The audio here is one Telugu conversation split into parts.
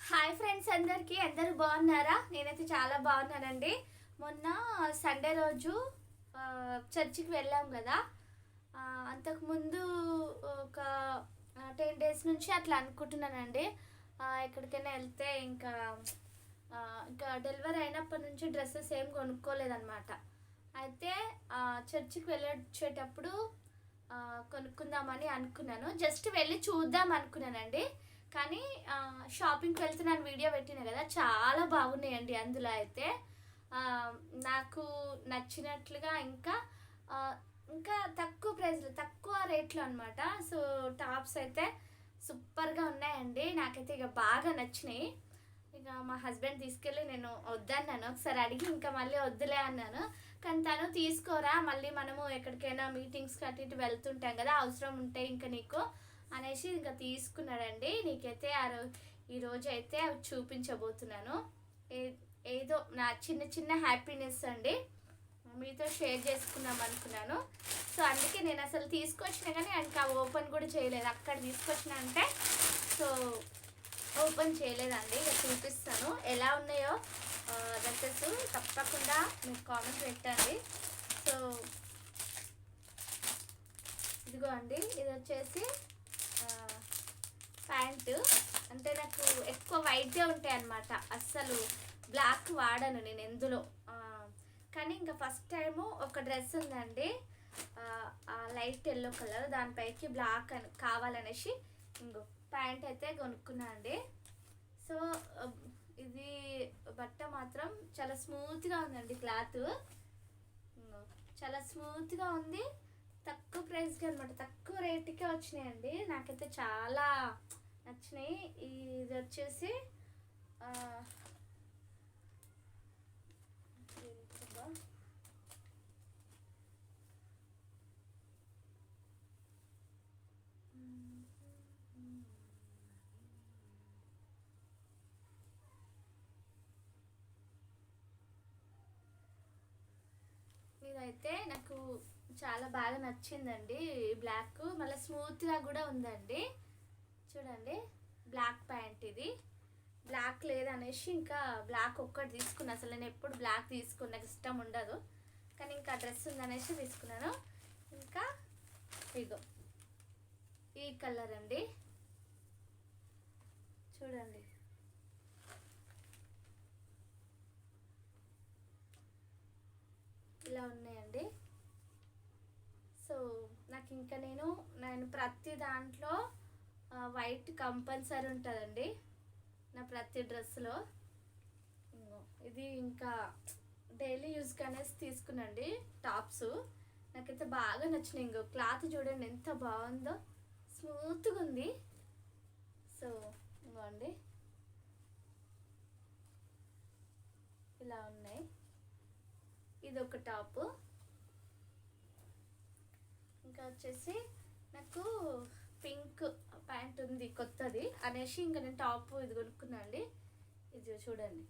హాయ్ ఫ్రెండ్స్, అందరూ బాగున్నారా? నేనైతే చాలా బాగున్నానండి. మొన్న సండే రోజు చర్చికి వెళ్ళాం కదా. ఆ, అంతకుముందు ఒక 10 days నుంచి అట్లా అనుకుంటున్నానండి. ఎక్కడికైనా వెళ్తే ఆ, ఇంకా డెలివరీ అయినప్పటి నుంచి డ్రెస్సెస్ ఏం కొనుక్కోలేదన్నమాట. అయితే చర్చికి వెళ్ళొచ్చేటప్పుడు ఆ, కొనుక్కుందామని అనుకున్నాను. జస్ట్ వెళ్ళి చూద్దాం అనుకున్నానండి. కానీ షాపింగ్కి వెళ్తున్నాను వీడియో పెట్టిన కదా, చాలా బాగున్నాయండి. అందులో అయితే ఆ, నాకు నచ్చినట్లుగా ఆ, ఇంకా తక్కువ ప్రైస్లో తక్కువ రేట్లో అనమాట. సో టాప్స్ అయితే సూపర్గా ఉన్నాయండి. నాకైతే ఇక బాగా నచ్చినాయి. ఇక మా హస్బెండ్ తీసుకెళ్ళి, నేను వద్దన్నాను, ఒకసారి అడిగి ఇంకా మళ్ళీ వద్దులే అన్నాను. కానీ తను తీసుకోరా, మళ్ళీ మనము ఎక్కడికైనా మీటింగ్స్కి అటు ఇటు వెళ్తుంటాం కదా, అవసరం ఉంటే ఇంకా నీకు అనేసి ఇంకా తీసుకున్నాడండి. నీకైతే ఈరోజు అయితే అవి చూపించబోతున్నాను. ఏదో నా చిన్న చిన్న హ్యాపీనెస్ అండి, మీతో షేర్ చేసుకుందాం అనుకున్నాను. సో అందుకే నేను అసలు తీసుకొచ్చిన కానీ ఇంకా ఓపెన్ కూడా చేయలేదు. అక్కడ తీసుకొచ్చిన అంటే సో ఓపెన్ చేయలేదండి. ఇక చూపిస్తాను ఎలా ఉన్నాయో డ్రెస్సెస్. తప్పకుండా మీకు కామెంట్ పెట్టండి. సో ఇదిగో అండి, ఇది వచ్చేసి ప్యాంటు. అంటే నాకు ఎక్కువ వైట్గా ఉంటాయి అన్నమాట. అస్సలు బ్లాక్ వాడను నేను ఎందులో. కానీ ఇంకా ఫస్ట్ టైము ఒక డ్రెస్ ఉందండి, లైట్ ఎల్లో కలర్, దానిపైకి బ్లాక్ అని కావాలనేసి ఇంకో ప్యాంట్ అయితే కొనుక్కున్నా అండి. సో ఇది బట్ట మాత్రం చాలా స్మూత్గా ఉందండి. క్లాత్ చాలా స్మూత్గా ఉంది. తక్కువ ప్రైస్కి అనమాట, తక్కువ రేటుకే వచ్చినాయండి. నాకైతే చాలా నచ్చినాయి. ఇది వచ్చేసి ఇదైతే నాకు చాలా బాగా నచ్చిందండి. బ్లాక్ మళ్ళీ స్మూత్గా కూడా ఉందండి. చూడండి, బ్లాక్ ప్యాంట్. ఇది బ్లాక్ లేదనేసి ఇంకా బ్లాక్ ఒక్కటి తీసుకున్నా. అసలు నేను ఎప్పుడు బ్లాక్ తీసుకున్న, నాకు ఇష్టం ఉండదు. కానీ ఇంకా డ్రెస్ ఉందనేసి తీసుకున్నాను. ఇంకా ఇగో ఈ కలర్ అండి, చూడండి. ఇలా ఉన్నాయండి. సో నాకు ఇంకా నేను ప్రతి దాంట్లో వైట్ కంపల్సరీ ఉంటుందండి నా ప్రతి డ్రెస్లో. ఇది ఇంకా డైలీ యూస్కి అనేసి తీసుకున్నాండి టాప్స్. నాకైతే బాగా నచ్చినాయి. ఇంకో క్లాత్ చూడండి ఎంత బాగుందో, స్మూత్గా ఉంది. సో ఇంకోండి ఇలా ఉన్నాయి. ఇది ఒక టాపు. ఇంకా వచ్చేసి నాకు పింక్ ప్యాంట్ ఉంది కొత్తది అనేసి ఇంకా నేను టాప్ ఇది కొనుక్కున్నా అండి. ఇది చూడండి,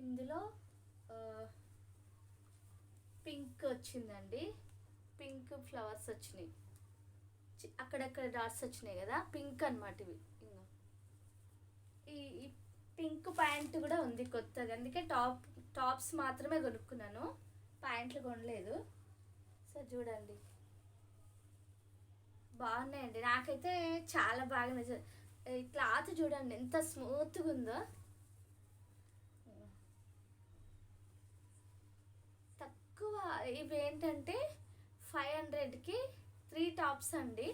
ఇందులో పింక్ వచ్చిందండి. పింక్ ఫ్లవర్స్ వచ్చినాయి, అక్కడక్కడ డాట్స్ వచ్చినాయి కదా, పింక్ అనమాట ఇవి. ఈ పింక్ ప్యాంట్ కూడా ఉంది కొత్తది, అందుకే టాప్స్ మాత్రమే కొనుక్కున్నాను, ప్యాంట్లు కొనలేదు. సో చూడండి, బాగున్నాయండి. నాకైతే చాలా బాగా నచ్చింది. ఈ క్లాత్ చూడండి ఎంత స్మూత్గా ఉందో. తక్కువ ఇవి ఏంటంటే 500కి 3 టాప్స్ అండి.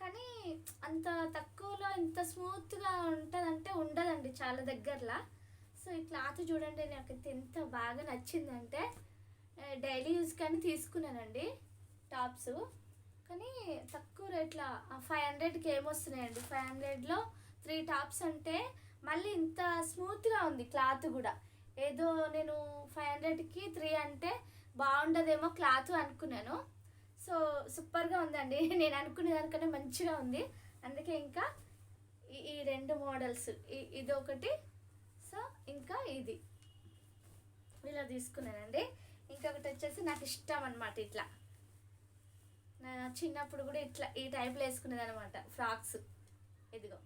కానీ అంత తక్కువలో ఇంత స్మూత్గా ఉంటుందంటే ఉండదండి చాలా దగ్గరలా. సో ఈ క్లాత్ చూడండి, నాకైతే ఎంత బాగా నచ్చిందంటే డైలీ యూస్ కానీ తీసుకున్నానండి టాప్స్. కానీ తక్కువ రేట్లో 500కి ఏమొస్తున్నాయండి. 500లో 3 టాప్స్ అంటే మళ్ళీ ఇంత స్మూత్గా ఉంది క్లాత్ కూడా. ఏదో నేను 500కి 3 అంటే బాగుండదేమో క్లాత్ అనుకున్నాను. సో సూపర్గా ఉందండి. నేను అనుకునే దానికన్నా మంచిగా ఉంది. అందుకే ఇంకా ఈ 2 మోడల్స్, ఇది ఒకటి, సో ఇంకా ఇది ఇలా తీసుకున్నానండి. ఇంకొకటి వచ్చేసి నాకు ఇష్టం అనమాట, ఇట్లా నా చిన్నప్పుడు కూడా ఇట్లా ఈ టైప్లో వేసుకునేది అనమాట ఫ్రాక్స్. ఇదిగో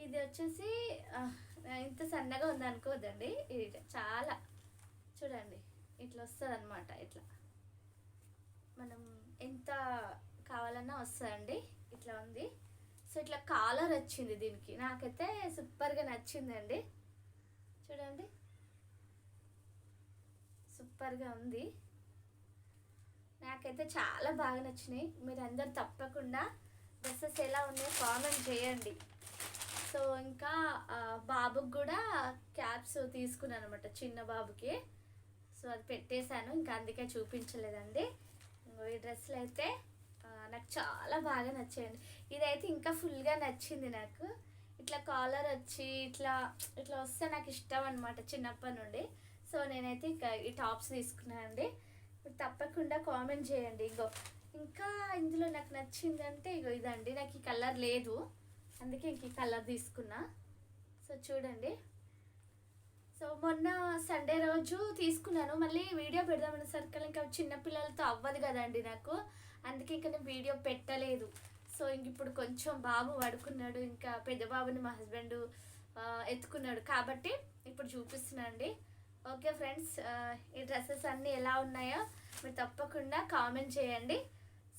ఇది వచ్చేసి ఇంత సన్నగా ఉంది అనుకోవద్దండి, ఇది చాలా చూడండి ఇట్లా వస్తుంది అనమాట. ఇట్లా మనం ఎంత కావాలన్నా వస్తుందండి, ఇట్లా ఉంది. సో ఇట్లా కాలర్ వచ్చింది దీనికి, నాకైతే సూపర్గా నచ్చిందండి. చూడండి సూపర్గా ఉంది, నాకైతే చాలా బాగా నచ్చినాయి. మీరు అందరు తప్పకుండా డ్రెస్సెస్ ఎలా ఉన్నాయో కామెంట్ చేయండి. సో ఇంకా బాబుకి కూడా క్యాప్స్ తీసుకున్నాను అనమాట, చిన్న బాబుకి. సో అది పెట్టేశాను, ఇంకా అందుకే చూపించలేదండి. ఈ డ్రెస్సులు అయితే నాకు చాలా బాగా నచ్చాయండి. ఇదైతే ఇంకా ఫుల్గా నచ్చింది నాకు. ఇట్లా కాలర్ వచ్చి ఇట్లా ఇట్లా వస్తే నాకు ఇష్టం అనమాట చిన్నప్పటి నుండి. సో నేనైతే ఇక ఈ టాప్స్ తీసుకున్నానండి. తప్పకుండా కామెంట్ చేయండి. ఇంకా ఇందులో నాకు నచ్చిందంటే ఇదండి, నాకు ఈ కలర్ లేదు, అందుకే ఇంక ఈ కలర్ తీసుకున్నా. సో చూడండి, సో మొన్న సండే రోజు తీసుకున్నాను, మళ్ళీ వీడియో పెడదామన్న సర్కిల్ ఇంకా చిన్నపిల్లలతో అవ్వదు కదండి నాకు, అందుకే ఇంకా నేను వీడియో పెట్టలేదు. సో ఇంక ఇప్పుడు కొంచెం బాబు పడుకున్నాడు, ఇంకా పెద్ద బాబుని మా హస్బెండ్ ఎత్తుకున్నాడు కాబట్టి ఇప్పుడు చూపిస్తున్నాను అండి. ఓకే ఫ్రెండ్స్, ఈ డ్రెస్సెస్ అన్నీ ఎలా ఉన్నాయో మీరు తప్పకుండా కామెంట్ చేయండి.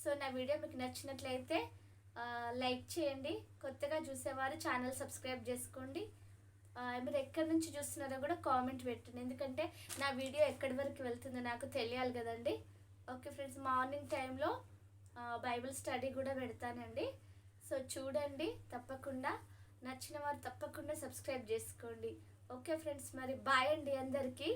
సో నా వీడియో మీకు నచ్చినట్లయితే లైక్ చేయండి, కొత్తగా చూసేవారు ఛానల్ సబ్స్క్రైబ్ చేసుకోండి. మీరు ఎక్కడి నుంచి చూస్తున్నారో కూడా కామెంట్ పెట్టండి, ఎందుకంటే నా వీడియో ఎక్కడి వరకు వెళ్తుందో నాకు తెలియాలి కదండి. ఓకే ఫ్రెండ్స్, మార్నింగ్ టైంలో బైబిల్ స్టడీ కూడా పెడతానండి. సో చూడండి, తప్పకుండా నచ్చిన వారు తప్పకుండా సబ్స్క్రైబ్ చేసుకోండి. ఓకే ఫ్రెండ్స్, మరి బాయ్ అండి అందరికీ.